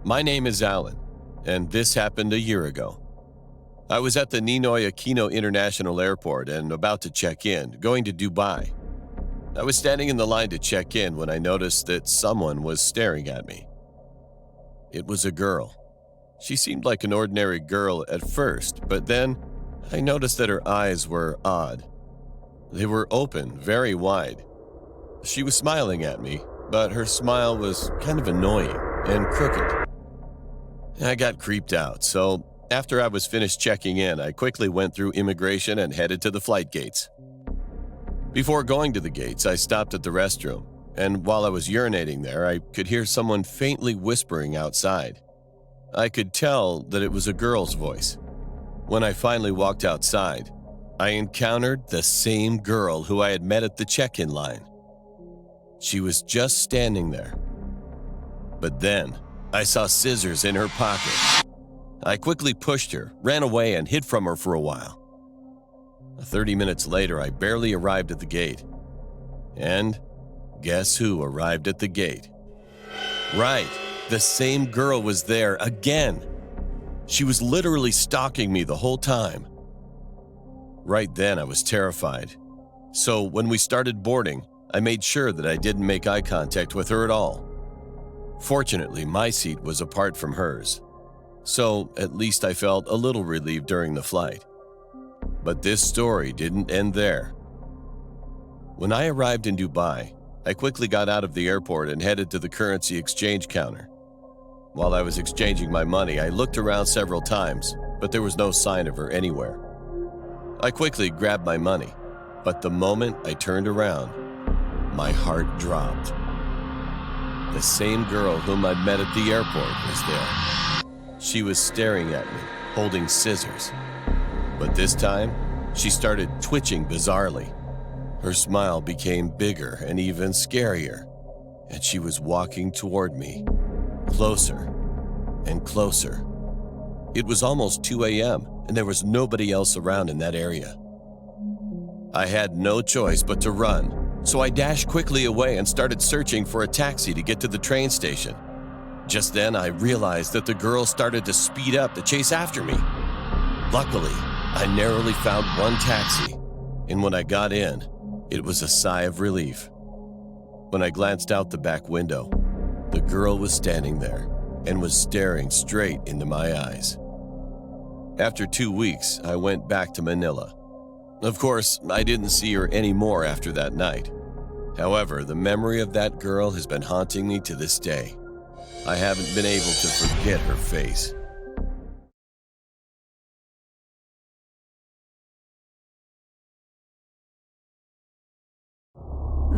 My name is Alan, and this happened a year ago. I was at the Ninoy Aquino International Airport and about to check in, going to Dubai. I was standing in the line to check in when I noticed that someone was staring at me. It was a girl. She seemed like an ordinary girl at first, but then I noticed that her eyes were odd. They were open, very wide. She was smiling at me, but her smile was kind of annoying and crooked. I got creeped out, so after I was finished checking in, I quickly went through immigration and headed to the flight gates. Before going to the gates, I stopped at the restroom, and while I was urinating there, I could hear someone faintly whispering outside. I could tell that it was a girl's voice. When I finally walked outside, I encountered the same girl who I had met at the check-in line. She was just standing there. But then, I saw scissors in her pocket. I quickly pushed her, ran away, and hid from her for a while. 30 minutes later, I barely arrived at the gate. And guess who arrived at the gate? Right, the same girl was there again. She was literally stalking me the whole time. Right then, I was terrified. So when we started boarding, I made sure that I didn't make eye contact with her at all. Fortunately, my seat was apart from hers, so at least I felt a little relieved during the flight. But this story didn't end there. When I arrived in Dubai, I quickly got out of the airport and headed to the currency exchange counter. While I was exchanging my money, I looked around several times, but there was no sign of her anywhere. I quickly grabbed my money, but the moment I turned around, my heart dropped. The same girl whom I'd met at the airport was there. She was staring at me, holding scissors. But this time, she started twitching bizarrely. Her smile became bigger and even scarier, and she was walking toward me, closer and closer. It was almost 2 a.m., and there was nobody else around in that area. I had no choice but to run. So I dashed quickly away and started searching for a taxi to get to the train station. Just then, I realized that the girl started to speed up to chase after me. Luckily, I narrowly found one taxi, and when I got in, it was a sigh of relief. When I glanced out the back window, the girl was standing there and was staring straight into my eyes. After 2 weeks, I went back to Manila. Of course, I didn't see her anymore after that night. However, the memory of that girl has been haunting me to this day. I haven't been able to forget her face.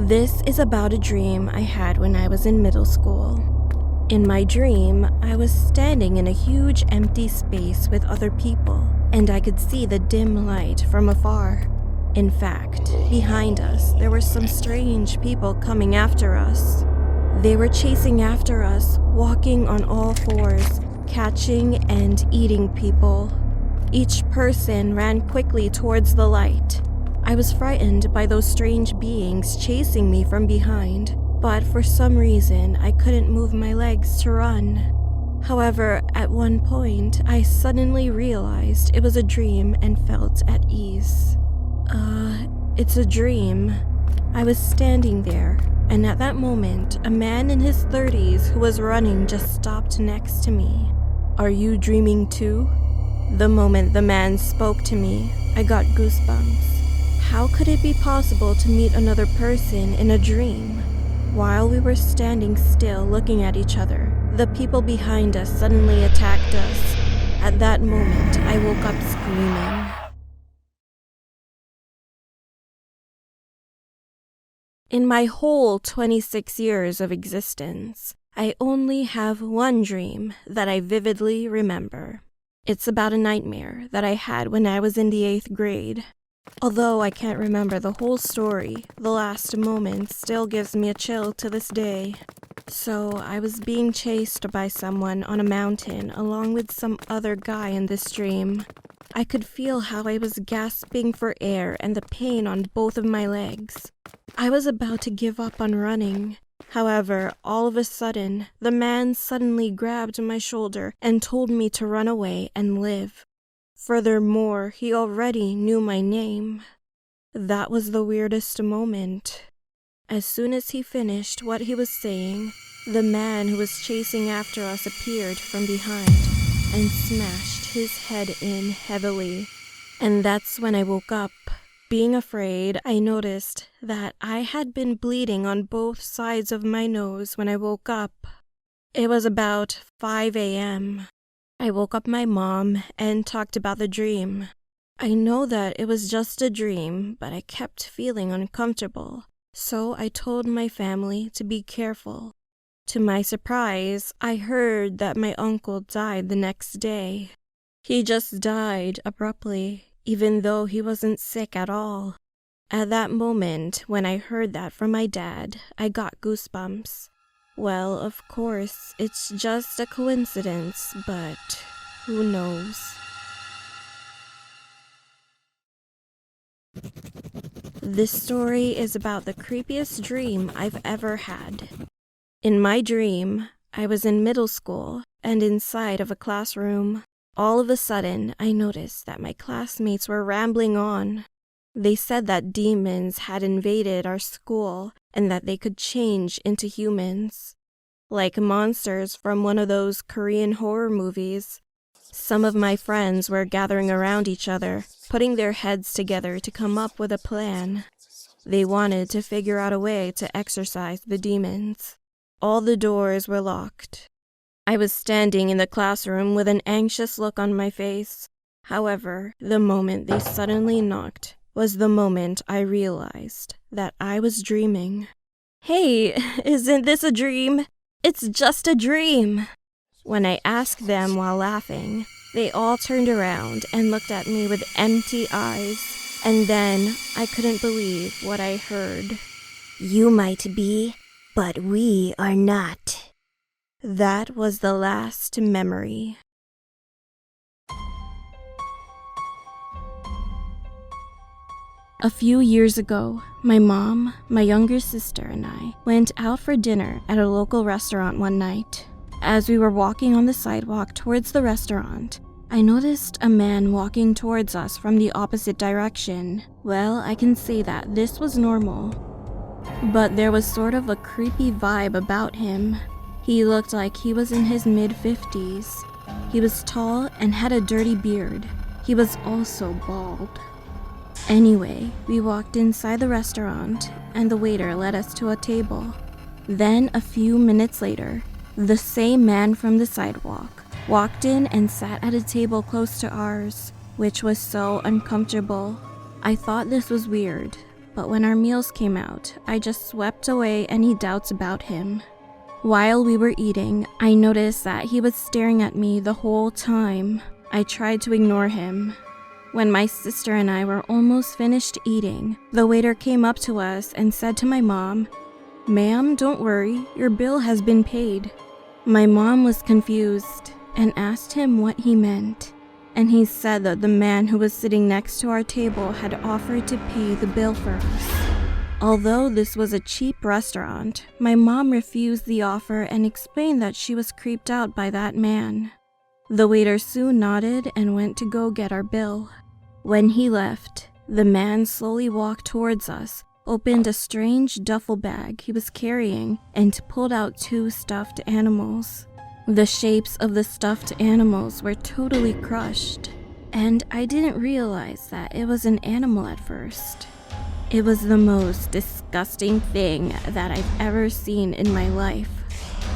This is about a dream I had when I was in middle school. In my dream, I was standing in a huge empty space with other people, and I could see the dim light from afar. In fact, behind us, there were some strange people coming after us. They were chasing after us, walking on all fours, catching and eating people. Each person ran quickly towards the light. I was frightened by those strange beings chasing me from behind, but for some reason, I couldn't move my legs to run. However, at one point, I suddenly realized it was a dream and felt at ease. It's a dream. I was standing there, and at that moment, a man in his 30s who was running just stopped next to me. "Are you dreaming too?" The moment the man spoke to me, I got goosebumps. How could it be possible to meet another person in a dream? While we were standing still looking at each other, the people behind us suddenly attacked us. At that moment, I woke up screaming. In my whole 26 years of existence, I only have one dream that I vividly remember. It's about a nightmare that I had when I was in the 8th grade. Although I can't remember the whole story, the last moment still gives me a chill to this day. So I was being chased by someone on a mountain along with some other guy in this dream. I could feel how I was gasping for air and the pain on both of my legs. I was about to give up on running, However, all of a sudden, the man suddenly grabbed my shoulder and told me to run away and live. Furthermore, he already knew my name. That was the weirdest moment. As soon as he finished what he was saying, the man who was chasing after us appeared from behind and smashed his head in heavily. And that's when I woke up. Being afraid, I noticed that I had been bleeding on both sides of my nose when I woke up. It was about 5 a.m. I woke up my mom and talked about the dream. I know that it was just a dream, but I kept feeling uncomfortable, so I told my family to be careful. To my surprise, I heard that my uncle died the next day. He just died abruptly, even though he wasn't sick at all. At that moment, when I heard that from my dad, I got goosebumps. Well, of course, it's just a coincidence, but who knows? This story is about the creepiest dream I've ever had. In my dream, I was in middle school and inside of a classroom. All of a sudden, I noticed that my classmates were rambling on. They said that demons had invaded our school and that they could change into humans, like monsters from one of those Korean horror movies. Some of my friends were gathering around each other, putting their heads together to come up with a plan. They wanted to figure out a way to exorcise the demons. All the doors were locked. I was standing in the classroom with an anxious look on my face. However, the moment they suddenly knocked was the moment I realized that I was dreaming. "Hey, isn't this a dream? It's just a dream." When I asked them while laughing, they all turned around and looked at me with empty eyes, and then I couldn't believe what I heard. "You might be, but we are not." That was the last memory. A few years ago, my mom, my younger sister, and I went out for dinner at a local restaurant one night. As we were walking on the sidewalk towards the restaurant, I noticed a man walking towards us from the opposite direction. Well, I can say that this was normal, but there was sort of a creepy vibe about him. He looked like he was in his mid-50s. He was tall and had a dirty beard. He was also bald. Anyway, we walked inside the restaurant, and the waiter led us to a table. Then, a few minutes later, the same man from the sidewalk walked in and sat at a table close to ours, which was so uncomfortable. I thought this was weird, but when our meals came out, I just swept away any doubts about him. While we were eating, I noticed that he was staring at me the whole time. I tried to ignore him. When my sister and I were almost finished eating, the waiter came up to us and said to my mom, "Ma'am, don't worry, your bill has been paid." My mom was confused and asked him what he meant, and he said that the man who was sitting next to our table had offered to pay the bill for us. Although this was a cheap restaurant, my mom refused the offer and explained that she was creeped out by that man. The waiter soon nodded and went to go get our bill. When he left, the man slowly walked towards us, opened a strange duffel bag he was carrying, and pulled out 2 stuffed animals. The shapes of the stuffed animals were totally crushed, and I didn't realize that it was an animal at first. It was the most disgusting thing that I've ever seen in my life.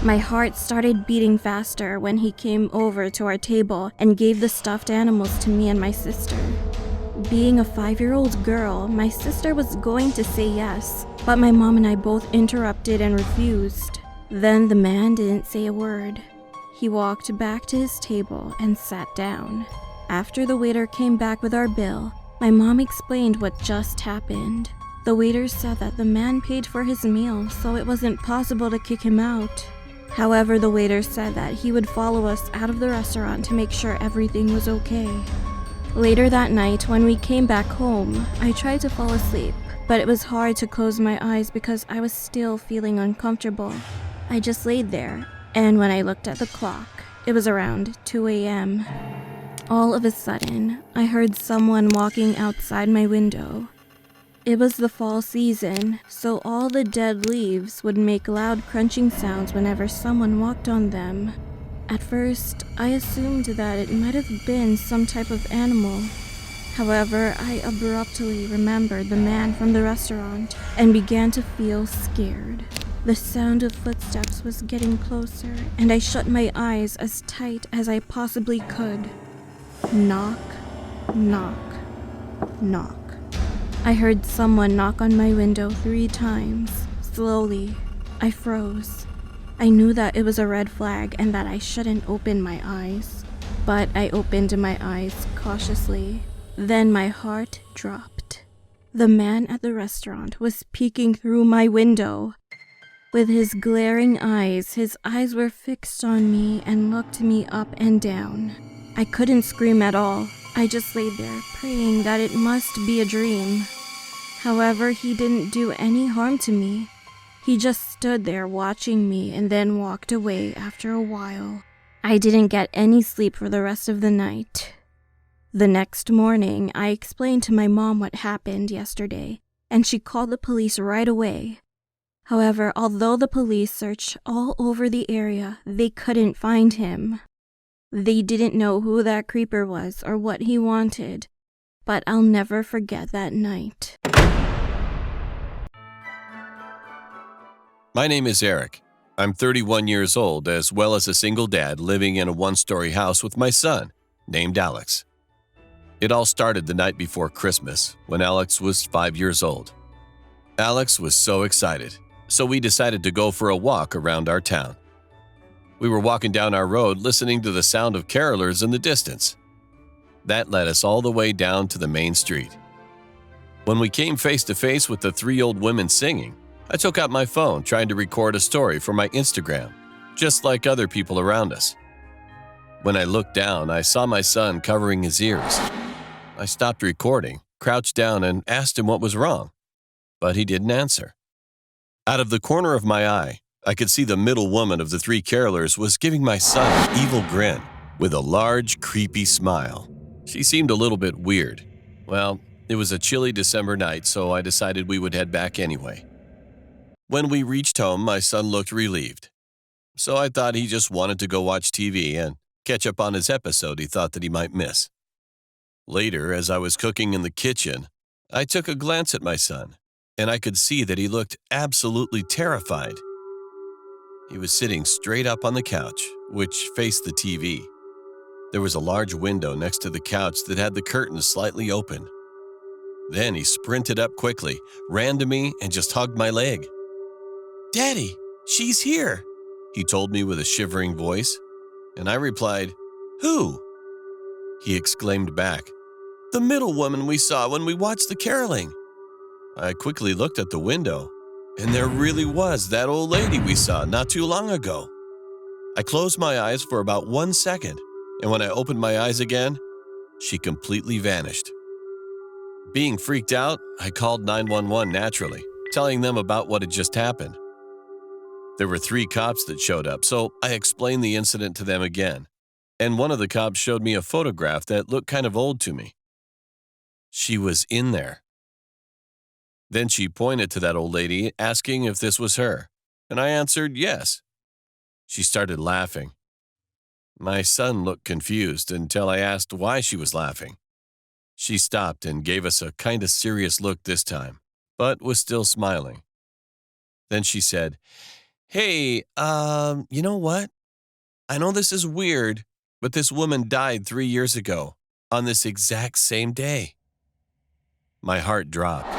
My heart started beating faster when he came over to our table and gave the stuffed animals to me and my sister. Being a 5-year-old girl, my sister was going to say yes, but my mom and I both interrupted and refused. Then the man didn't say a word. He walked back to his table and sat down. After the waiter came back with our bill, my mom explained what just happened. The waiter said that the man paid for his meal, so it wasn't possible to kick him out. However, the waiter said that he would follow us out of the restaurant to make sure everything was okay. Later that night, when we came back home, I tried to fall asleep, but it was hard to close my eyes because I was still feeling uncomfortable. I just laid there, and when I looked at the clock, it was around 2 a.m. All of a sudden, I heard someone walking outside my window. It was the fall season, so all the dead leaves would make loud crunching sounds whenever someone walked on them. At first, I assumed that it might have been some type of animal. However, I abruptly remembered the man from the restaurant and began to feel scared. The sound of footsteps was getting closer, and I shut my eyes as tight as I possibly could. Knock, knock, knock. I heard someone knock on my window 3 times. Slowly, I froze. I knew that it was a red flag and that I shouldn't open my eyes. But I opened my eyes cautiously. Then my heart dropped. The man at the restaurant was peeking through my window. With his glaring eyes, his eyes were fixed on me and looked me up and down. I couldn't scream at all. I just laid there, praying that it must be a dream. However, he didn't do any harm to me. He just stood there watching me and then walked away after a while. I didn't get any sleep for the rest of the night. The next morning, I explained to my mom what happened yesterday, and she called the police right away. However, although the police searched all over the area, they couldn't find him. They didn't know who that creeper was or what he wanted, but I'll never forget that night. My name is Eric. I'm 31 years old, as well as a single dad living in a 1-story house with my son, named Alex. It all started the night before Christmas, when Alex was 5 years old. Alex was so excited, so we decided to go for a walk around our town. We were walking down our road listening to the sound of carolers in the distance. That led us all the way down to the main street. When we came face to face with the 3 old women singing, I took out my phone trying to record a story for my Instagram, just like other people around us. When I looked down, I saw my son covering his ears. I stopped recording, crouched down, and asked him what was wrong, but he didn't answer. Out of the corner of my eye, I could see the middle woman of the 3 carolers was giving my son an evil grin with a large, creepy smile. She seemed a little bit weird. Well, it was a chilly December night, so I decided we would head back anyway. When we reached home, my son looked relieved. So I thought he just wanted to go watch TV and catch up on his episode he thought that he might miss. Later, as I was cooking in the kitchen, I took a glance at my son, and I could see that he looked absolutely terrified. He was sitting straight up on the couch, which faced the TV. There was a large window next to the couch that had the curtains slightly open. Then he sprinted up quickly, ran to me, and just hugged my leg. "Daddy, she's here," he told me with a shivering voice, and I replied, "Who?" He exclaimed back, "The middle woman we saw when we watched the caroling." I quickly looked at the window, and there really was that old lady we saw not too long ago. I closed my eyes for about 1 second, and when I opened my eyes again, she completely vanished. Being freaked out, I called 911 naturally, telling them about what had just happened. There were 3 cops that showed up, so I explained the incident to them again, and one of the cops showed me a photograph that looked kind of old to me. She was in there. Then she pointed to that old lady, asking if this was her, and I answered yes. She started laughing. My son looked confused until I asked why she was laughing. She stopped and gave us a kind of serious look this time, but was still smiling. Then she said, "Hey, you know what? I know this is weird, but this woman died 3 years ago, on this exact same day." My heart dropped.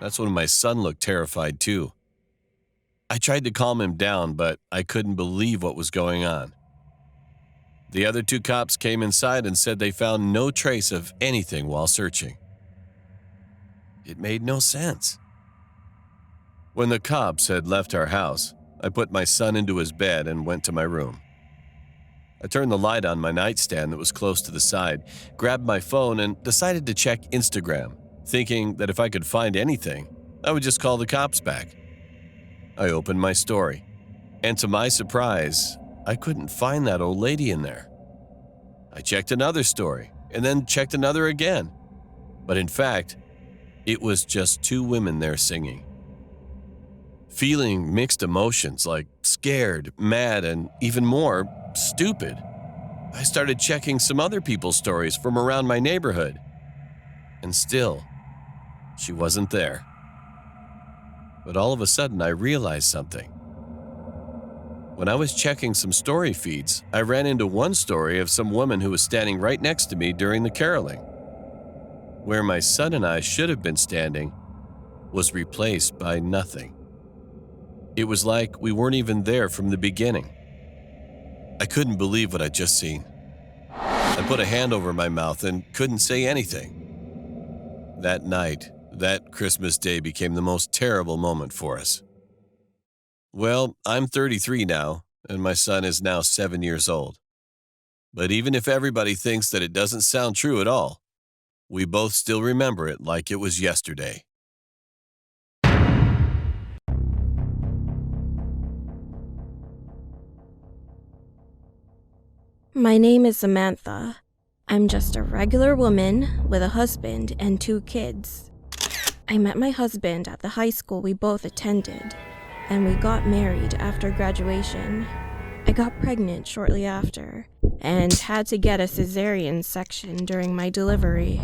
That's when my son looked terrified too. I tried to calm him down, but I couldn't believe what was going on. The other 2 cops came inside and said they found no trace of anything while searching. It made no sense. When the cops had left our house, I put my son into his bed and went to my room. I turned the light on my nightstand that was close to the side, grabbed my phone, and decided to check Instagram. thinking that if I could find anything, I would just call the cops back. I opened my story, and to my surprise, I couldn't find that old lady in there. I checked another story, and then checked another again. But in fact, it was just two women there singing. Feeling mixed emotions like scared, mad, and even more, stupid, I started checking some other people's stories from around my neighborhood. And still, she wasn't there. But all of a sudden, I realized something. When I was checking some story feeds, I ran into one story of some woman who was standing right next to me during the caroling. Where my son and I should have been standing was replaced by nothing. It was like we weren't even there from the beginning. I couldn't believe what I'd just seen. I put a hand over my mouth and couldn't say anything. That night, that Christmas day became the most terrible moment for us. Well, I'm 33 now, and my son is now 7 years old. But even if everybody thinks that it doesn't sound true at all, we both still remember it like it was yesterday. My name is Samantha. I'm just a regular woman with a husband and 2 kids. I met my husband at the high school we both attended, and we got married after graduation. I got pregnant shortly after, and had to get a cesarean section during my delivery.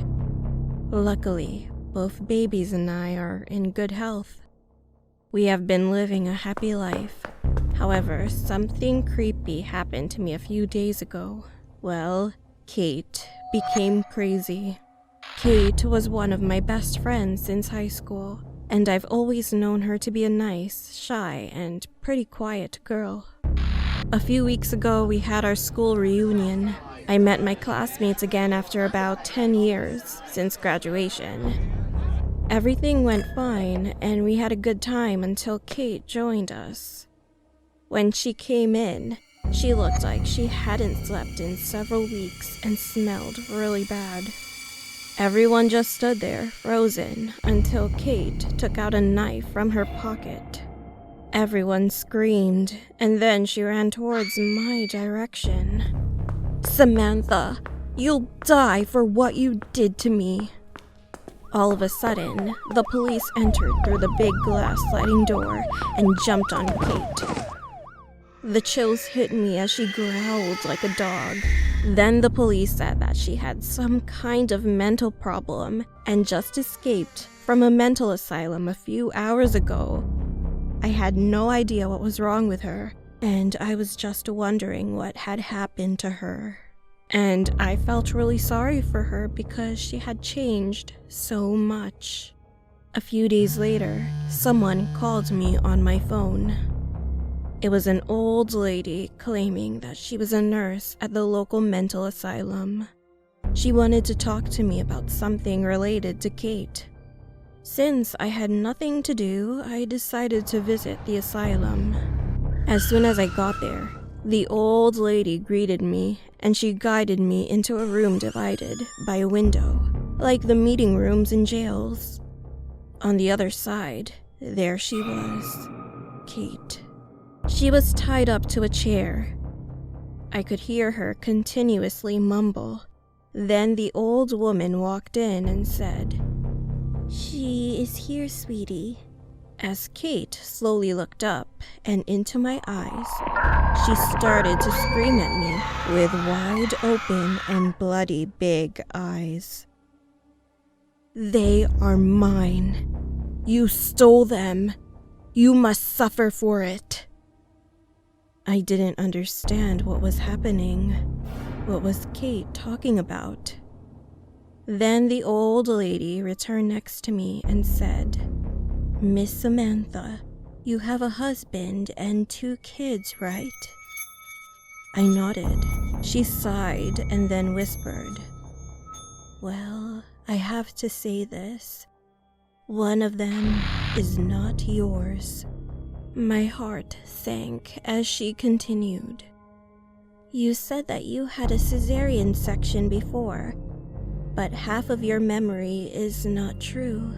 Luckily, both babies and I are in good health. We have been living a happy life. However, something creepy happened to me a few days ago. Well, Kate became crazy. Kate was one of my best friends since high school, and I've always known her to be a nice, shy, and pretty quiet girl. A few weeks ago, we had our school reunion. I met my classmates again after about 10 years since graduation. Everything went fine, and we had a good time until Kate joined us. When she came in, she looked like she hadn't slept in several weeks and smelled really bad. Everyone just stood there, frozen, until Kate took out a knife from her pocket. Everyone screamed, and then she ran towards my direction. "Samantha, you'll die for what you did to me." All of a sudden, the police entered through the big glass sliding door and jumped on Kate. The chills hit me as she growled like a dog. Then the police said that she had some kind of mental problem and just escaped from a mental asylum a few hours ago. I had no idea what was wrong with her, and I was just wondering what had happened to her. And I felt really sorry for her because she had changed so much. A few days later, someone called me on my phone. It was an old lady claiming that she was a nurse at the local mental asylum. She wanted to talk to me about something related to Kate. Since I had nothing to do, I decided to visit the asylum. As soon as I got there, the old lady greeted me, and she guided me into a room divided by a window, like the meeting rooms in jails. On the other side, there she was, Kate. She was tied up to a chair. I could hear her continuously mumble. Then the old woman walked in and said, "She is here, sweetie." As Kate slowly looked up and into my eyes, she started to scream at me with wide open and bloody big eyes. "They are mine. You stole them. You must suffer for it." I didn't understand what was happening. What was Kate talking about? Then the old lady returned next to me and said, "Miss Samantha, you have a husband and 2 kids, right?" I nodded. She sighed and then whispered, "Well, I have to say this. One of them is not yours." My heart sank as she continued. "You said that you had a cesarean section before. but half of your memory is not true.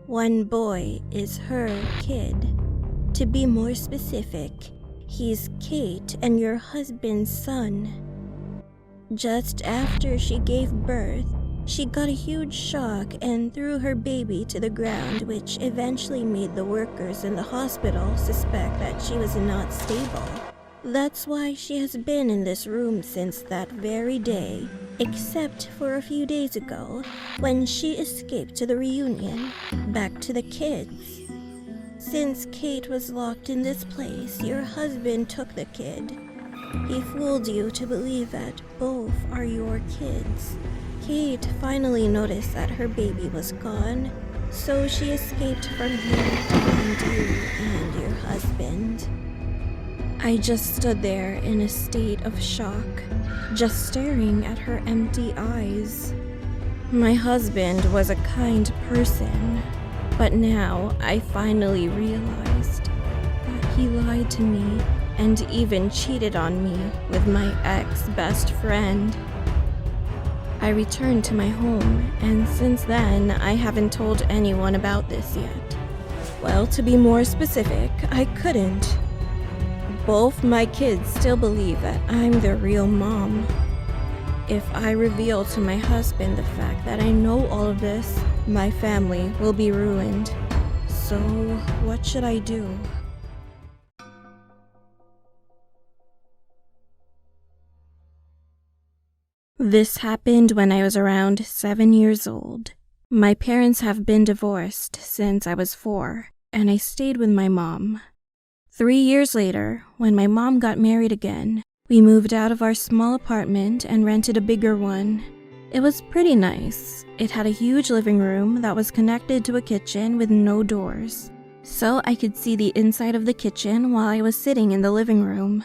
One boy is her kid. To be more specific, he's Kate and your husband's son. Just after she gave birth, she got a huge shock and threw her baby to the ground, which eventually made the workers in the hospital suspect that she was not stable. That's why she has been in this room since that very day, except for a few days ago, when she escaped to the reunion, back to the kids. Since Kate was locked in this place, your husband took the kid. He fooled you to believe that both are your kids. Kate finally noticed that her baby was gone, so she escaped from here to find you and your husband. I just stood there in a state of shock, just staring at her empty eyes. My husband was a kind person, but now I finally realized that he lied to me and even cheated on me with my ex-best friend. I returned to my home, and since then, I haven't told anyone about this yet. Well, to be more specific, I couldn't. Both my kids still believe that I'm their real mom. If I reveal to my husband the fact that I know all of this, my family will be ruined. So, what should I do? This happened when I was around 7 years old. My parents have been divorced since I was 4, and I stayed with my mom. 3 years later, when my mom got married again, we moved out of our small apartment and rented a bigger one. It was pretty nice. It had a huge living room that was connected to a kitchen with no doors, so I could see the inside of the kitchen while I was sitting in the living room.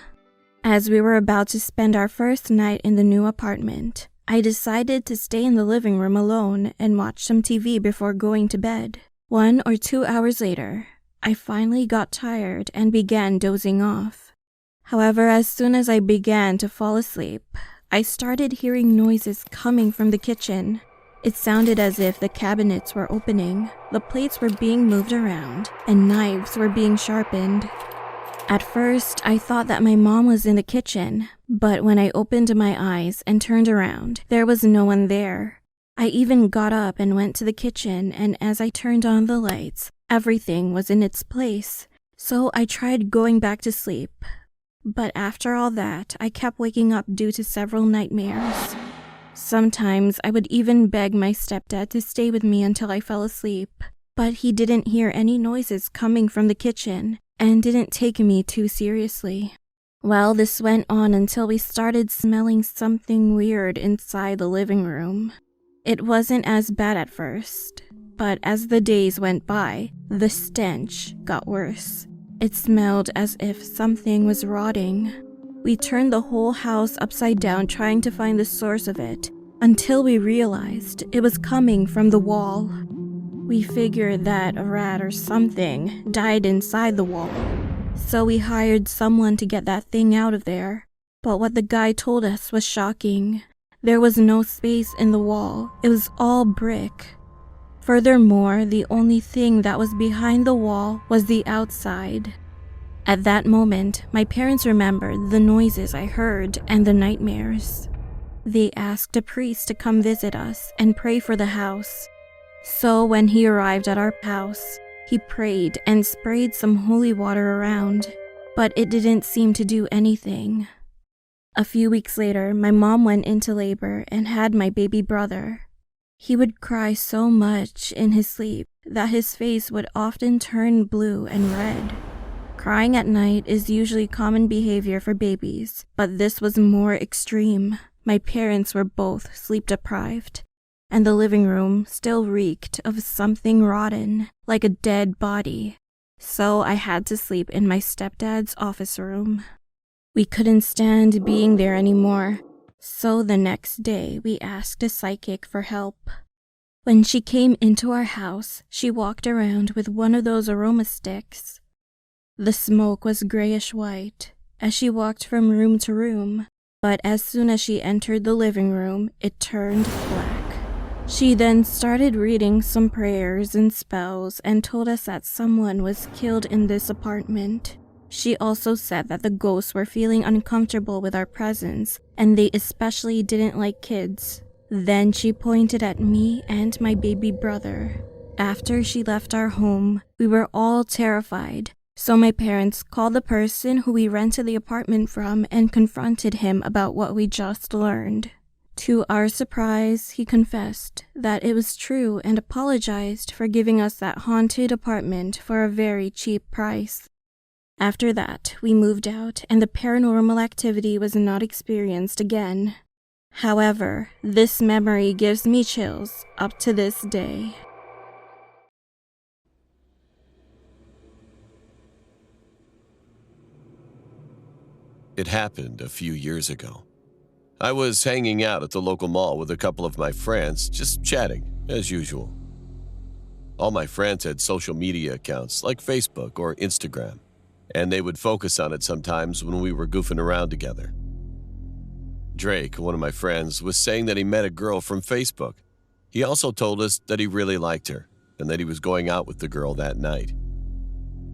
As we were about to spend our first night in the new apartment, I decided to stay in the living room alone and watch some TV before going to bed. 1 or 2 hours later, I finally got tired and began dozing off. However, as soon as I began to fall asleep, I started hearing noises coming from the kitchen. It sounded as if the cabinets were opening, the plates were being moved around, and knives were being sharpened. At first, I thought that my mom was in the kitchen, but when I opened my eyes and turned around, there was no one there. I even got up and went to the kitchen, and as I turned on the lights, everything was in its place. So I tried going back to sleep. But after all that, I kept waking up due to several nightmares. Sometimes I would even beg my stepdad to stay with me until I fell asleep, but he didn't hear any noises coming from the kitchen and didn't take me too seriously. Well, this went on until we started smelling something weird inside the living room. It wasn't as bad at first, but as the days went by, the stench got worse. It smelled as if something was rotting. We turned the whole house upside down trying to find the source of it, until we realized it was coming from the wall. We figured that a rat or something died inside the wall, so we hired someone to get that thing out of there. But what the guy told us was shocking. There was no space in the wall. It was all brick. Furthermore, the only thing that was behind the wall was the outside. At that moment, my parents remembered the noises I heard and the nightmares. They asked a priest to come visit us and pray for the house. So when he arrived at our house, he prayed and sprayed some holy water around, but it didn't seem to do anything. A few weeks later, my mom went into labor and had my baby brother. He would cry so much in his sleep that his face would often turn blue and red. Crying at night is usually common behavior for babies, but this was more extreme. My parents were both sleep-deprived, and the living room still reeked of something rotten, like a dead body. So I had to sleep in my stepdad's office room. We couldn't stand being there anymore, so the next day we asked a psychic for help. When she came into our house, she walked around with one of those aroma sticks. The smoke was grayish-white as she walked from room to room, but as soon as she entered the living room, it turned black. She then started reading some prayers and spells and told us that someone was killed in this apartment. She also said that the ghosts were feeling uncomfortable with our presence, and they especially didn't like kids. Then she pointed at me and my baby brother. After she left our home, we were all terrified, so my parents called the person who we rented the apartment from and confronted him about what we just learned. To our surprise, he confessed that it was true and apologized for giving us that haunted apartment for a very cheap price. After that, we moved out and the paranormal activity was not experienced again. However, this memory gives me chills up to this day. It happened a few years ago. I was hanging out at the local mall with a couple of my friends, just chatting, as usual. All my friends had social media accounts like Facebook or Instagram, and they would focus on it sometimes when we were goofing around together. Drake, one of my friends, was saying that he met a girl from Facebook. He also told us that he really liked her and that he was going out with the girl that night.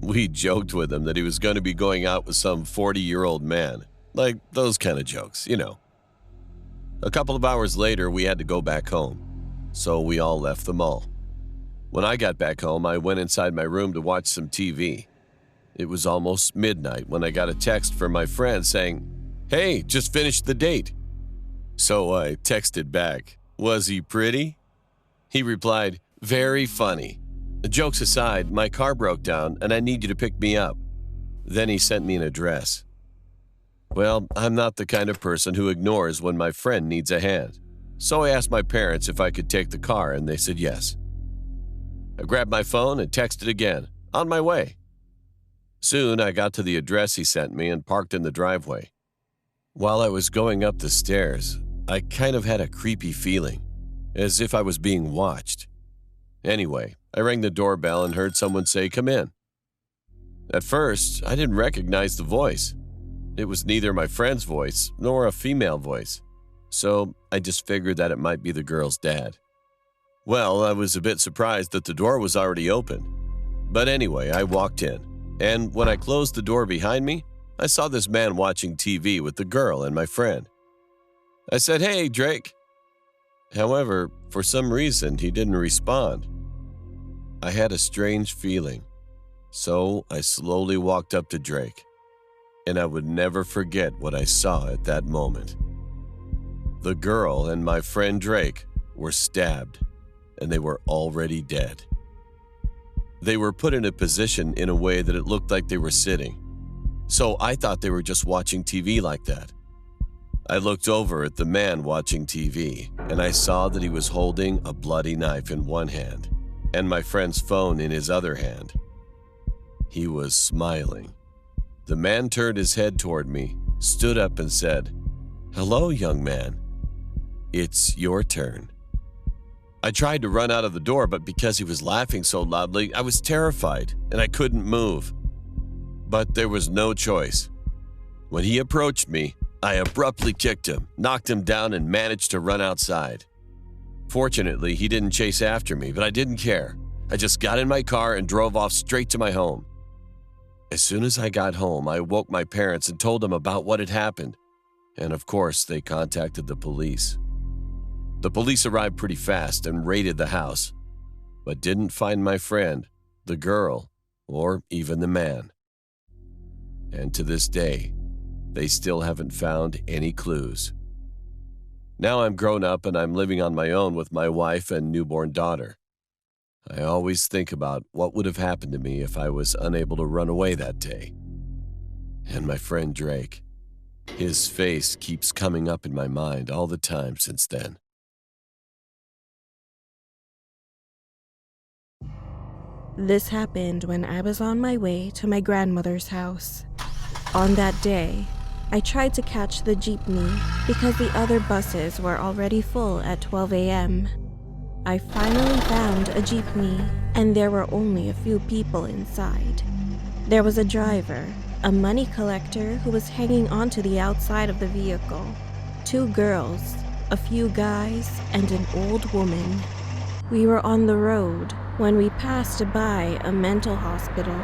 We joked with him that he was going to be going out with some 40-year-old man, like those kind of jokes, you know. A couple of hours later, we had to go back home, so we all left the mall. When I got back home, I went inside my room to watch some TV. It was almost midnight when I got a text from my friend saying, "Hey, just finished the date." So I texted back, "Was he pretty?" He replied, "Very funny. Jokes aside, my car broke down and I need you to pick me up." Then he sent me an address. Well, I'm not the kind of person who ignores when my friend needs a hand. So I asked my parents if I could take the car and they said yes. I grabbed my phone and texted again, "On my way." Soon I got to the address he sent me and parked in the driveway. While I was going up the stairs, I kind of had a creepy feeling, as if I was being watched. Anyway, I rang the doorbell and heard someone say, "Come in." At first, I didn't recognize the voice. It was neither my friend's voice nor a female voice, so I just figured that it might be the girl's dad. Well, I was a bit surprised that the door was already open. But anyway, I walked in, and when I closed the door behind me, I saw this man watching TV with the girl and my friend. I said, "Hey, Drake." However, for some reason, he didn't respond. I had a strange feeling, so I slowly walked up to Drake, and I would never forget what I saw at that moment. The girl and my friend Drake were stabbed, and they were already dead. They were put in a position in a way that it looked like they were sitting, so I thought they were just watching TV like that. I looked over at the man watching TV, and I saw that he was holding a bloody knife in one hand and my friend's phone in his other hand. He was smiling. The man turned his head toward me, stood up and said, "Hello, young man. It's your turn." I tried to run out of the door, but because he was laughing so loudly, I was terrified and I couldn't move. But there was no choice. When he approached me, I abruptly kicked him, knocked him down, and managed to run outside. Fortunately, he didn't chase after me, but I didn't care. I just got in my car and drove off straight to my home. As soon as I got home, I woke my parents and told them about what had happened. And of course, they contacted the police. The police arrived pretty fast and raided the house, but didn't find my friend, the girl, or even the man. And to this day, they still haven't found any clues. Now I'm grown up and I'm living on my own with my wife and newborn daughter. I always think about what would have happened to me if I was unable to run away that day. And my friend Drake, his face keeps coming up in my mind all the time since then. This happened when I was on my way to my grandmother's house. On that day, I tried to catch the jeepney because the other buses were already full at 12 a.m. I finally found a jeepney, and there were only a few people inside. There was a driver, a money collector who was hanging onto the outside of the vehicle, 2 girls, a few guys, and an old woman. We were on the road when we passed by a mental hospital.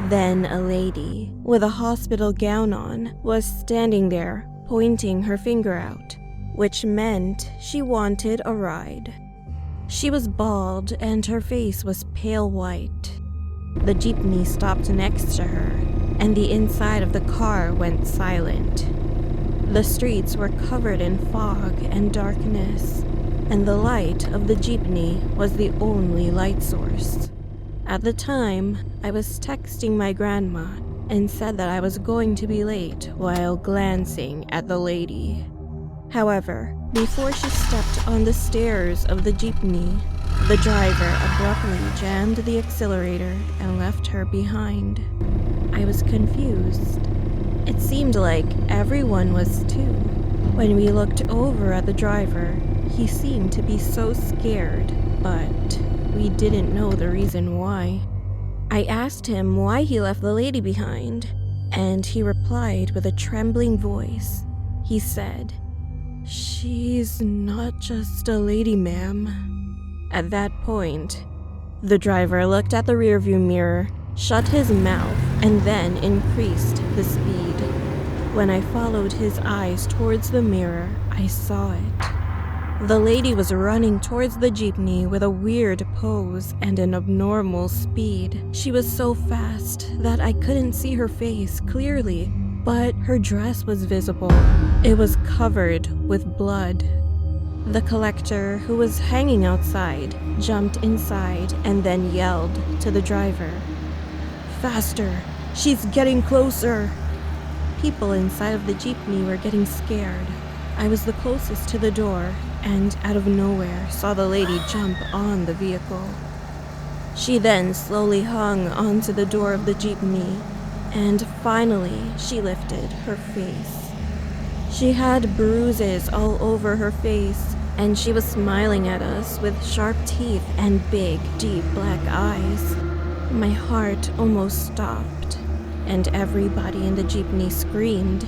Then a lady with a hospital gown on was standing there, pointing her finger out, which meant she wanted a ride. She was bald and her face was pale white. The jeepney stopped next to her, and the inside of the car went silent. The streets were covered in fog and darkness, and the light of the jeepney was the only light source. At the time, I was texting my grandma and said that I was going to be late while glancing at the lady. However, before she stepped on the stairs of the jeepney, the driver abruptly jammed the accelerator and left her behind. I was confused. It seemed like everyone was too. When we looked over at the driver, he seemed to be so scared, but we didn't know the reason why. I asked him why he left the lady behind, and he replied with a trembling voice. He said, "She's not just a lady, ma'am." At that point, the driver looked at the rearview mirror, shut his mouth, and then increased the speed. When I followed his eyes towards the mirror, I saw it. The lady was running towards the jeepney with a weird pose and an abnormal speed. She was so fast that I couldn't see her face clearly, but her dress was visible. It was covered with blood. The collector, who was hanging outside, jumped inside and then yelled to the driver, "Faster! She's getting closer!" People inside of the jeepney were getting scared. I was the closest to the door, and out of nowhere saw the lady jump on the vehicle. She then slowly hung onto the door of the jeepney, and finally she lifted her face. She had bruises all over her face, and she was smiling at us with sharp teeth and big, deep black eyes. My heart almost stopped, and everybody in the jeepney screamed.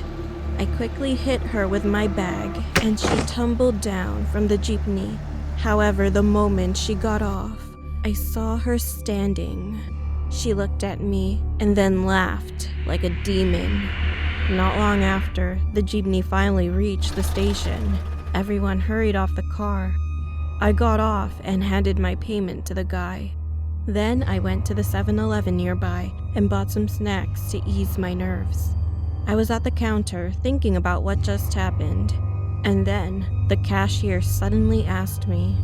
I quickly hit her with my bag, and she tumbled down from the jeepney. However, the moment she got off, I saw her standing. She looked at me and then laughed like a demon. Not long after, the jeepney finally reached the station. Everyone hurried off the car. I got off and handed my payment to the guy. Then I went to the 7-Eleven nearby and bought some snacks to ease my nerves. I was at the counter thinking about what just happened, and then the cashier suddenly asked me,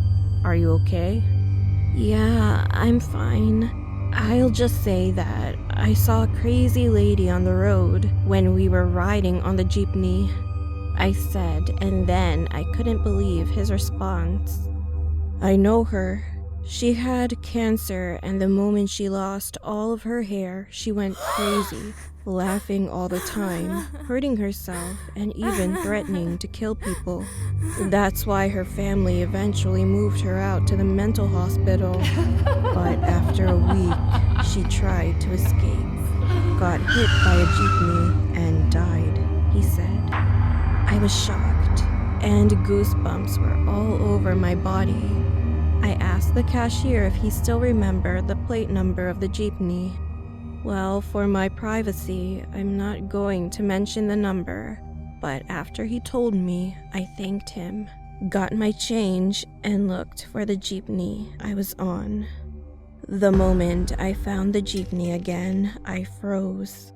"Are you okay?" "Yeah, I'm fine. I'll just say that I saw a crazy lady on the road when we were riding on the jeepney," I said, and then I couldn't believe his response. "I know her. She had cancer, and the moment she lost all of her hair, she went crazy, laughing all the time, hurting herself, and even threatening to kill people. That's why her family eventually moved her out to the mental hospital. But after a week, she tried to escape, got hit by a jeepney, and died," he said. I was shocked, and goosebumps were all over my body. I asked the cashier if he still remembered the plate number of the jeepney. Well, for my privacy, I'm not going to mention the number, but after he told me, I thanked him, got my change, and looked for the jeepney I was on. The moment I found the jeepney again, I froze.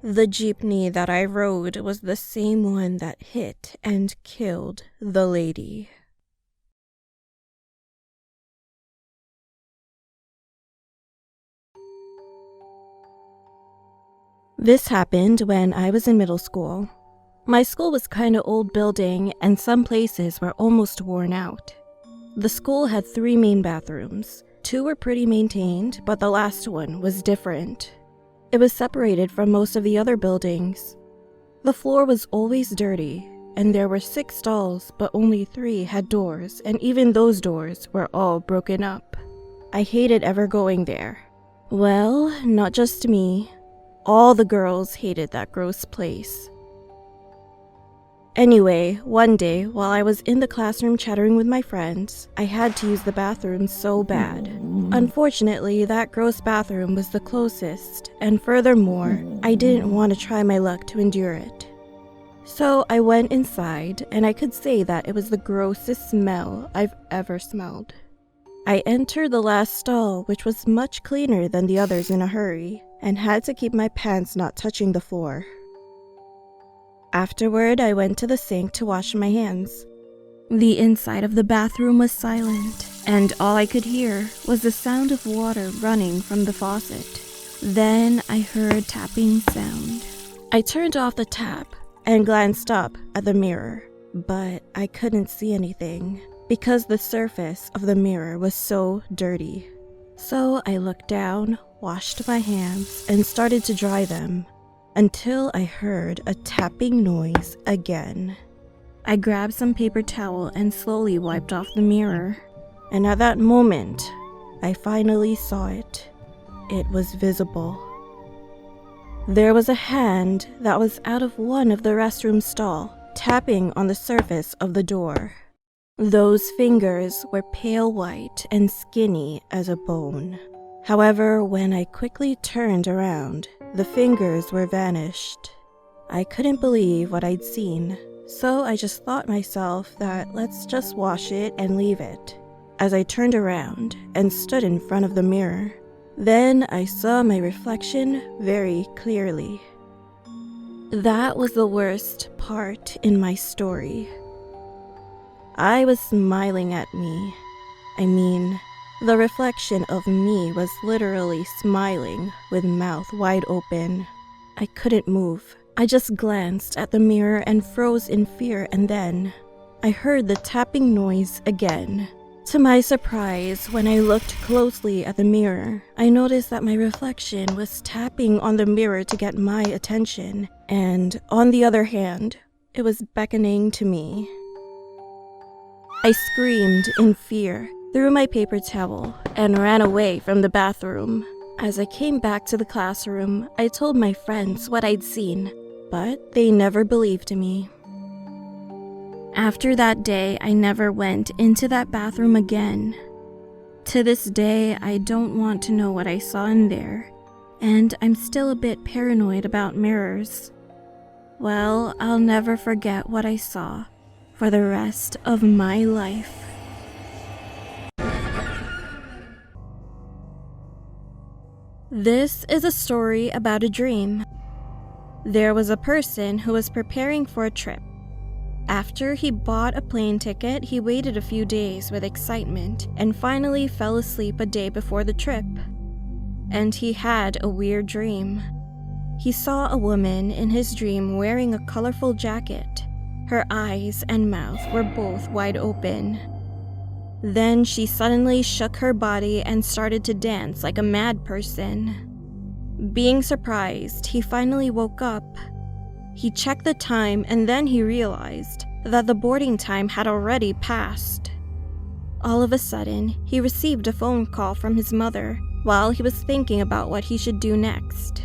The jeepney that I rode was the same one that hit and killed the lady. This happened when I was in middle school. My school was kind of old building, and some places were almost worn out. The school had 3 main bathrooms. 2 were pretty maintained, but the last one was different. It was separated from most of the other buildings. The floor was always dirty, and there were 6 stalls, but only 3 had doors, and even those doors were all broken up. I hated ever going there. Well, not just me. All the girls hated that gross place. Anyway, one day, while I was in the classroom chattering with my friends, I had to use the bathroom so bad. Unfortunately, that gross bathroom was the closest, and furthermore, I didn't want to try my luck to endure it. So I went inside, and I could say that it was the grossest smell I've ever smelled. I entered the last stall, which was much cleaner than the others in a hurry, and had to keep my pants not touching the floor. Afterward, I went to the sink to wash my hands. The inside of the bathroom was silent, and all I could hear was the sound of water running from the faucet. Then I heard tapping sound. I turned off the tap and glanced up at the mirror, but I couldn't see anything because the surface of the mirror was so dirty. So I looked down, washed my hands, and started to dry them until I heard a tapping noise again. I grabbed some paper towel and slowly wiped off the mirror, and at that moment, I finally saw it. It was visible. There was a hand that was out of one of the restroom stall, tapping on the surface of the door. Those fingers were pale white and skinny as a bone. However, when I quickly turned around, the fingers were vanished. I couldn't believe what I'd seen, so I just thought myself that let's just wash it and leave it. As I turned around and stood in front of the mirror, then I saw my reflection very clearly. That was the worst part in my story. I was smiling at me. The reflection of me was literally smiling with mouth wide open. I couldn't move. I just glanced at the mirror and froze in fear, and then I heard the tapping noise again. To my surprise, when I looked closely at the mirror, I noticed that my reflection was tapping on the mirror to get my attention, and on the other hand, it was beckoning to me. I screamed in fear, threw my paper towel, and ran away from the bathroom. As I came back to the classroom, I told my friends what I'd seen, but they never believed me. After that day, I never went into that bathroom again. To this day, I don't want to know what I saw in there, and I'm still a bit paranoid about mirrors. Well, I'll never forget what I saw for the rest of my life. This is a story about a dream. There was a person who was preparing for a trip. After he bought a plane ticket, he waited a few days with excitement and finally fell asleep a day before the trip. And he had a weird dream. He saw a woman in his dream wearing a colorful jacket. Her eyes and mouth were both wide open. Then she suddenly shook her body and started to dance like a mad person. Being surprised, he finally woke up. He checked the time and then he realized that the boarding time had already passed. All of a sudden, he received a phone call from his mother while he was thinking about what he should do next.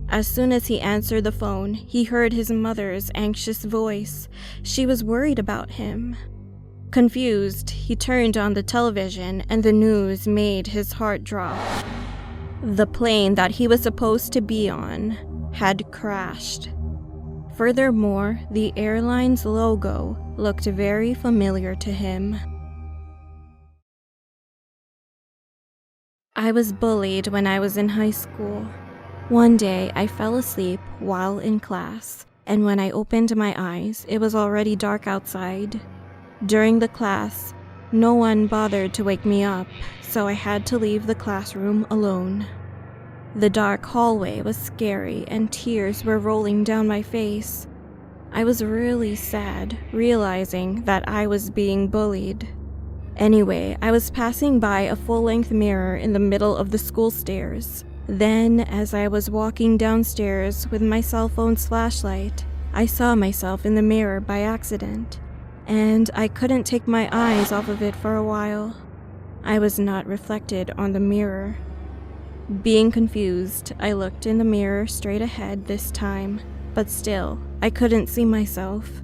As soon as he answered the phone, he heard his mother's anxious voice. She was worried about him. Confused, he turned on the television and the news made his heart drop. The plane that he was supposed to be on had crashed. Furthermore, the airline's logo looked very familiar to him. I was bullied when I was in high school. One day, I fell asleep while in class, and when I opened my eyes, it was already dark outside. During the class, no one bothered to wake me up, so I had to leave the classroom alone. The dark hallway was scary and tears were rolling down my face. I was really sad, realizing that I was being bullied. Anyway, I was passing by a full-length mirror in the middle of the school stairs. Then, as I was walking downstairs with my cell phone's flashlight, I saw myself in the mirror by accident, and I couldn't take my eyes off of it for a while. I was not reflected on the mirror. Being confused, I looked in the mirror straight ahead this time, but still, I couldn't see myself.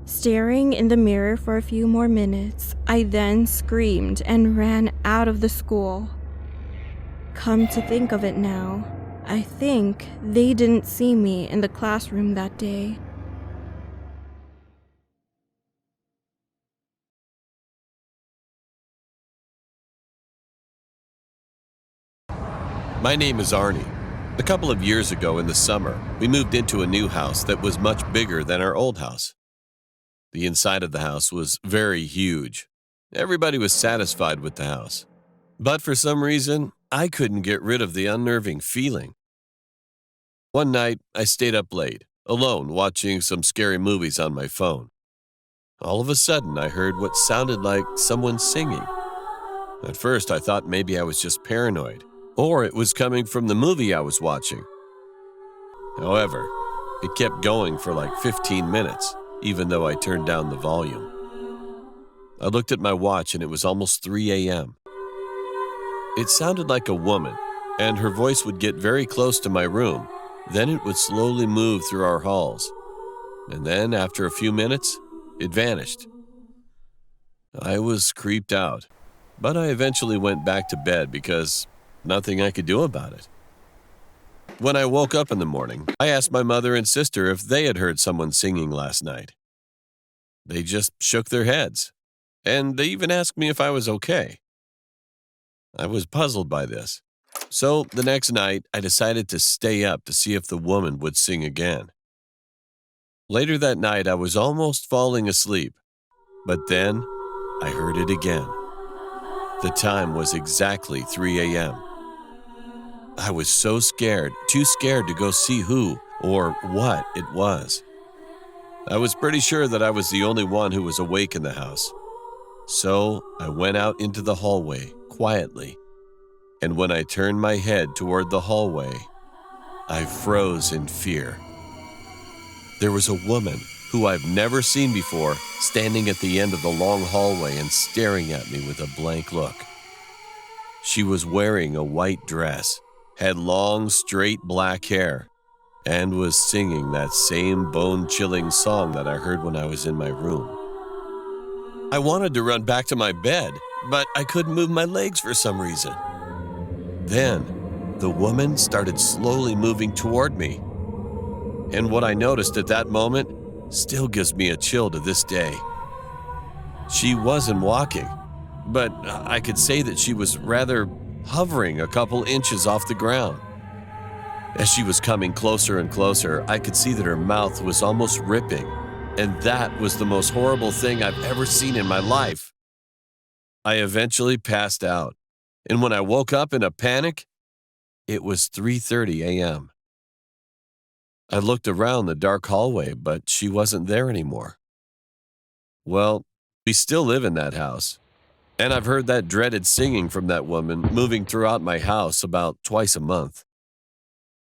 Staring in the mirror for a few more minutes, I then screamed and ran out of the school. Come to think of it now, I think they didn't see me in the classroom that day. My name is Arnie. A couple of years ago in the summer, we moved into a new house that was much bigger than our old house. The inside of the house was very huge. Everybody was satisfied with the house. But for some reason, I couldn't get rid of the unnerving feeling. One night, I stayed up late, alone, watching some scary movies on my phone. All of a sudden, I heard what sounded like someone singing. At first, I thought maybe I was just paranoid, or it was coming from the movie I was watching. However, it kept going for like 15 minutes, even though I turned down the volume. I looked at my watch and it was almost 3 a.m. It sounded like a woman, and her voice would get very close to my room. Then it would slowly move through our halls. And then, after a few minutes, it vanished. I was creeped out, but I eventually went back to bed because nothing I could do about it. When I woke up in the morning, I asked my mother and sister if they had heard someone singing last night. They just shook their heads, and they even asked me if I was okay. I was puzzled by this. So the next night, I decided to stay up to see if the woman would sing again. Later that night, I was almost falling asleep, but then I heard it again. The time was exactly 3 a.m. I was so scared, too scared to go see who or what it was. I was pretty sure that I was the only one who was awake in the house. So I went out into the hallway quietly, and when I turned my head toward the hallway, I froze in fear. There was a woman who I've never seen before standing at the end of the long hallway and staring at me with a blank look. She was wearing a white dress, had long, straight black hair, and was singing that same bone-chilling song that I heard when I was in my room. I wanted to run back to my bed, but I couldn't move my legs for some reason. Then, the woman started slowly moving toward me. And what I noticed at that moment still gives me a chill to this day. She wasn't walking, but I could say that she was rather hovering a couple inches off the ground. As she was coming closer and closer, I could see that her mouth was almost ripping, and that was the most horrible thing I've ever seen in my life. I eventually passed out, and when I woke up in a panic, it was 3:30 a.m. I looked around the dark hallway, but she wasn't there anymore. Well, we still live in that house, and I've heard that dreaded singing from that woman moving throughout my house about twice a month.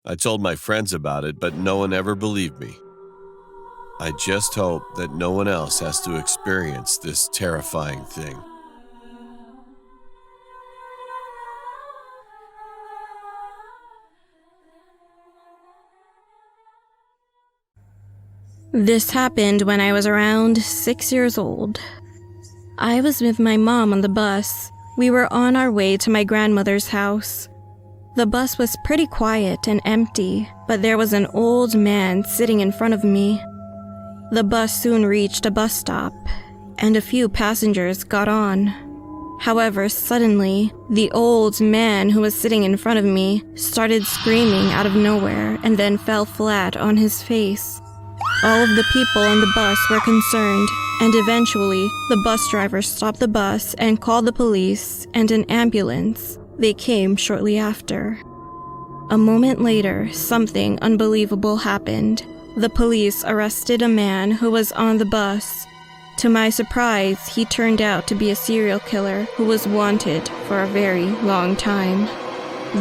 I told my friends about it, but no one ever believed me. I just hope that no one else has to experience this terrifying thing. This happened when I was around 6 years old. I was with my mom on the bus. We were on our way to my grandmother's house. The bus was pretty quiet and empty, but there was an old man sitting in front of me. The bus soon reached a bus stop, and a few passengers got on. However, suddenly, the old man who was sitting in front of me started screaming out of nowhere and then fell flat on his face. All of the people on the bus were concerned, and eventually, the bus driver stopped the bus and called the police and an ambulance. They came shortly after. A moment later, something unbelievable happened. The police arrested a man who was on the bus. To my surprise, he turned out to be a serial killer who was wanted for a very long time.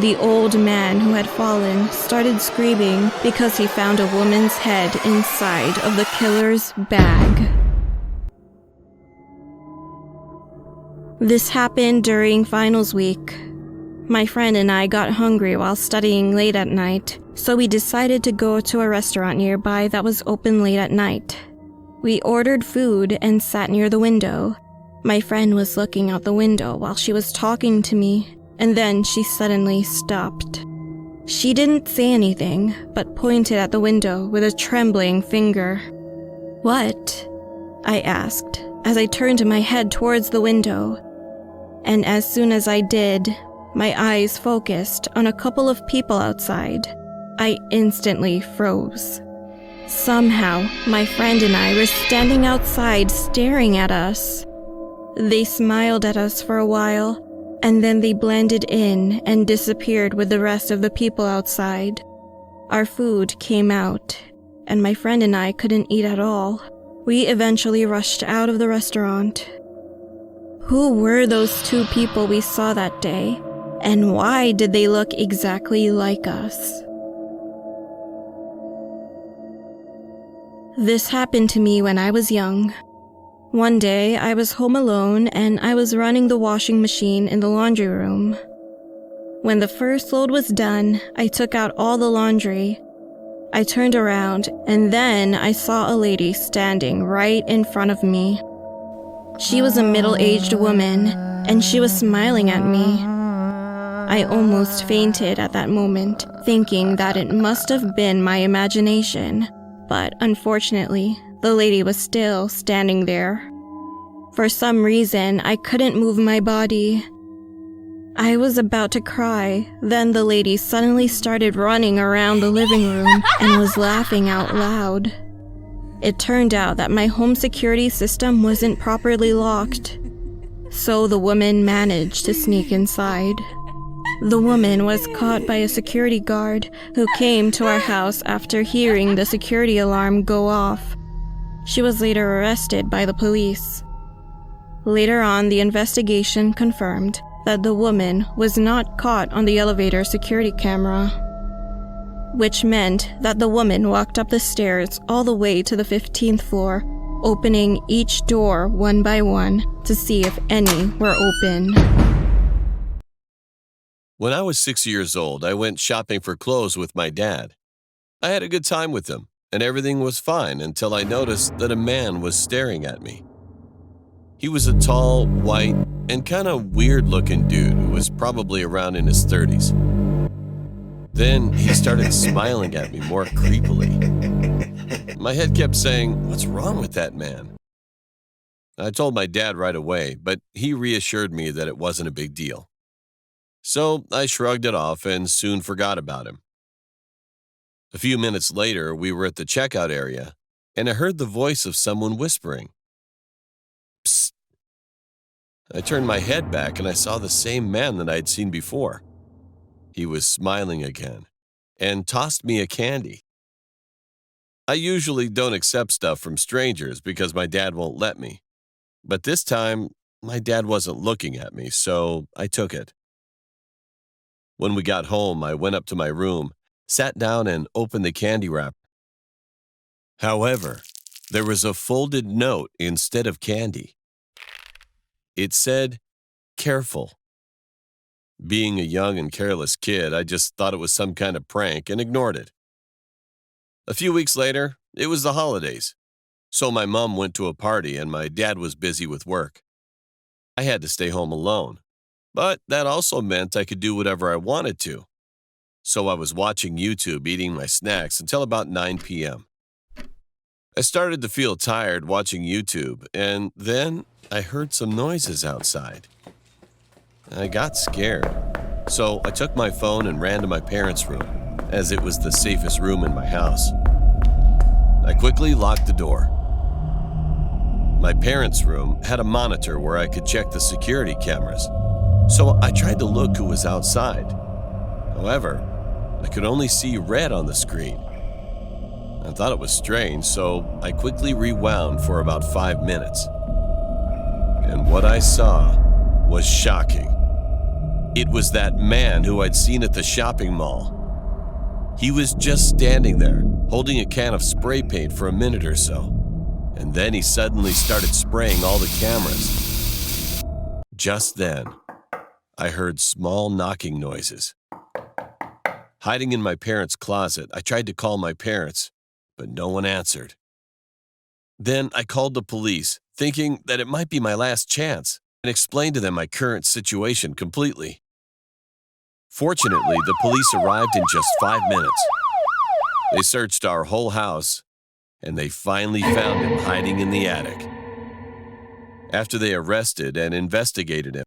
The old man who had fallen started screaming because he found a woman's head inside of the killer's bag. This happened during finals week. My friend and I got hungry while studying late at night, so we decided to go to a restaurant nearby that was open late at night. We ordered food and sat near the window. My friend was looking out the window while she was talking to me, and then she suddenly stopped. She didn't say anything, but pointed at the window with a trembling finger. "What?" I asked, as I turned my head towards the window. And as soon as I did, my eyes focused on a couple of people outside. I instantly froze. Somehow, my friend and I were standing outside staring at us. They smiled at us for a while, and then they blended in and disappeared with the rest of the people outside. Our food came out, and my friend and I couldn't eat at all. We eventually rushed out of the restaurant. Who were those two people we saw that day, and why did they look exactly like us? This happened to me when I was young. One day, I was home alone and I was running the washing machine in the laundry room. When the first load was done, I took out all the laundry. I turned around and then I saw a lady standing right in front of me. She was a middle-aged woman and she was smiling at me. I almost fainted at that moment, thinking that it must have been my imagination. But unfortunately, the lady was still standing there. For some reason, I couldn't move my body. I was about to cry, then the lady suddenly started running around the living room and was laughing out loud. It turned out that my home security system wasn't properly locked, so the woman managed to sneak inside. The woman was caught by a security guard who came to our house after hearing the security alarm go off. She was later arrested by the police. Later on, the investigation confirmed that the woman was not caught on the elevator security camera, which meant that the woman walked up the stairs all the way to the 15th floor, opening each door one by one to see if any were open. When I was 6 years old, I went shopping for clothes with my dad. I had a good time with him, and everything was fine until I noticed that a man was staring at me. He was a tall, white, and kind of weird-looking dude who was probably around in his 30s. Then he started smiling at me more creepily. My head kept saying, "What's wrong with that man?" I told my dad right away, but he reassured me that it wasn't a big deal. So I shrugged it off and soon forgot about him. A few minutes later, we were at the checkout area, and I heard the voice of someone whispering. Psst. I turned my head back and I saw the same man that I had seen before. He was smiling again and tossed me a candy. I usually don't accept stuff from strangers because my dad won't let me. But this time, my dad wasn't looking at me, so I took it. When we got home, I went up to my room, sat down, and opened the candy wrapper. However, there was a folded note instead of candy. It said, "Careful." Being a young and careless kid, I just thought it was some kind of prank and ignored it. A few weeks later, it was the holidays, so my mom went to a party and my dad was busy with work. I had to stay home alone, but that also meant I could do whatever I wanted to. So I was watching YouTube eating my snacks until about 9 p.m. I started to feel tired watching YouTube, and then I heard some noises outside. I got scared, so I took my phone and ran to my parents' room, as it was the safest room in my house. I quickly locked the door. My parents' room had a monitor where I could check the security cameras, so I tried to look who was outside. However, I could only see red on the screen. I thought it was strange, so I quickly rewound for about 5 minutes. And what I saw was shocking. It was that man who I'd seen at the shopping mall. He was just standing there, holding a can of spray paint for a minute or so, and then he suddenly started spraying all the cameras. Just then, I heard small knocking noises. Hiding in my parents' closet, I tried to call my parents, but no one answered. Then I called the police, thinking that it might be my last chance, and explained to them my current situation completely. Fortunately, the police arrived in just 5 minutes. They searched our whole house, and they finally found him hiding in the attic. After they arrested and investigated him,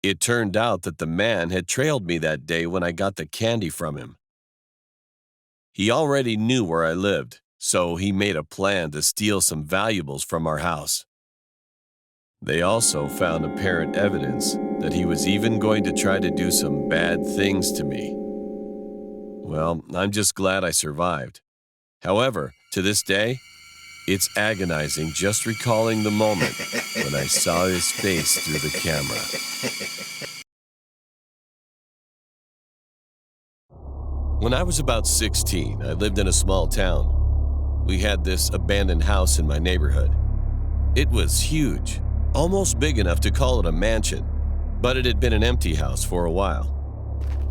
it turned out that the man had trailed me that day when I got the candy from him. He already knew where I lived, so he made a plan to steal some valuables from our house. They also found apparent evidence that he was even going to try to do some bad things to me. Well, I'm just glad I survived. However, to this day, it's agonizing just recalling the moment when I saw his face through the camera. When I was about 16, I lived in a small town. We had this abandoned house in my neighborhood. It was huge, almost big enough to call it a mansion, but it had been an empty house for a while.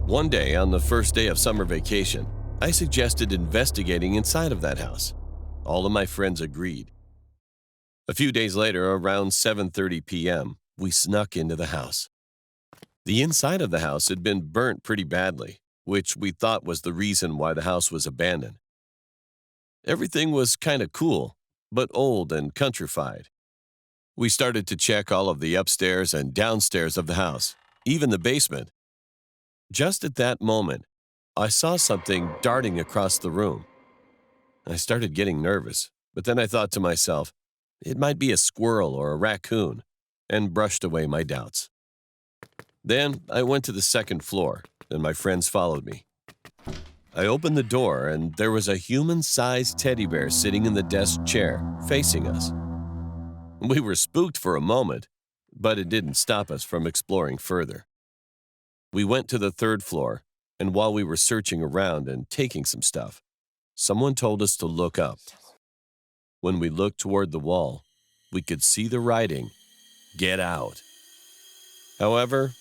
One day, on the first day of summer vacation, I suggested investigating inside of that house. All of my friends agreed. A few days later, around 7:30 p.m., we snuck into the house. The inside of the house had been burnt pretty badly, which we thought was the reason why the house was abandoned. Everything was kind of cool, but old and countrified. We started to check all of the upstairs and downstairs of the house, even the basement. Just at that moment, I saw something darting across the room. I started getting nervous, but then I thought to myself, it might be a squirrel or a raccoon, and brushed away my doubts. Then I went to the second floor, and my friends followed me. I opened the door, and there was a human-sized teddy bear sitting in the desk chair, facing us. We were spooked for a moment, but it didn't stop us from exploring further. We went to the third floor, and while we were searching around and taking some stuff, someone told us to look up. When we looked toward the wall, we could see the writing, "Get out." However,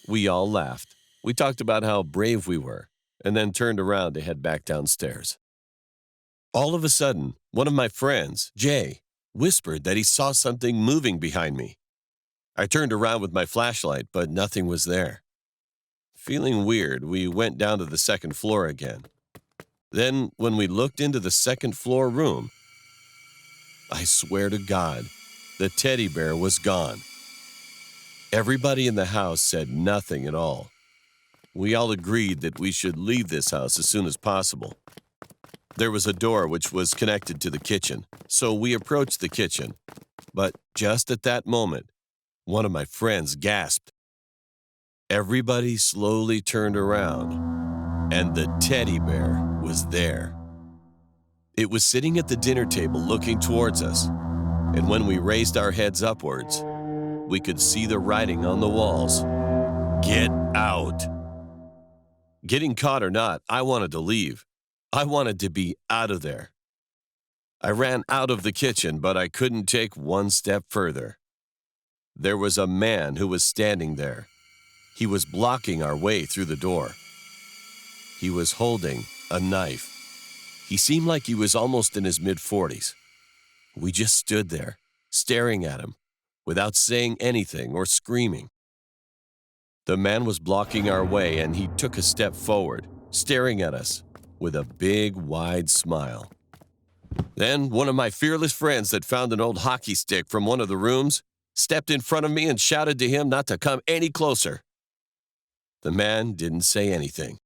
we all laughed. We talked about how brave we were, and then turned around to head back downstairs. All of a sudden, one of my friends, Jay, whispered that he saw something moving behind me. I turned around with my flashlight, but nothing was there. Feeling weird, we went down to the second floor again. Then, when we looked into the second floor room, I swear to God, the teddy bear was gone. Everybody in the house said nothing at all. We all agreed that we should leave this house as soon as possible. There was a door which was connected to the kitchen, so we approached the kitchen. But just at that moment, one of my friends gasped. Everybody slowly turned around, and the teddy bear was there. It was sitting at the dinner table looking towards us, and when we raised our heads upwards, we could see the writing on the walls. "Get out." Getting caught or not, I wanted to leave. I wanted to be out of there. I ran out of the kitchen, but I couldn't take one step further. There was a man who was standing there. He was blocking our way through the door. He was holding a knife. He seemed like he was almost in his mid-40s. We just stood there, staring at him, without saying anything or screaming. The man was blocking our way, and he took a step forward, staring at us with a big, wide smile. Then one of my fearless friends that found an old hockey stick from one of the rooms stepped in front of me and shouted to him not to come any closer. The man didn't say anything.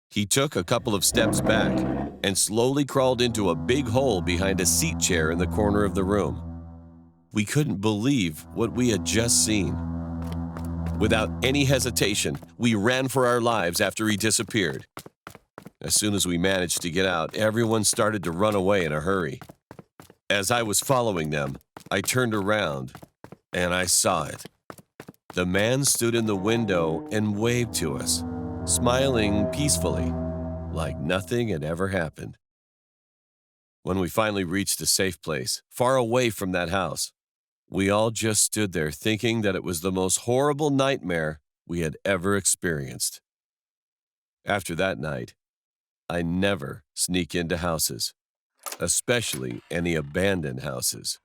He took a couple of steps back and slowly crawled into a big hole behind a seat chair in the corner of the room. We couldn't believe what we had just seen. Without any hesitation, we ran for our lives after he disappeared. As soon as we managed to get out, everyone started to run away in a hurry. As I was following them, I turned around and I saw it. The man stood in the window and waved to us, smiling peacefully, like nothing had ever happened. When we finally reached a safe place, far away from that house, we all just stood there thinking that it was the most horrible nightmare we had ever experienced. After that night, I never sneak into houses. especially any abandoned houses.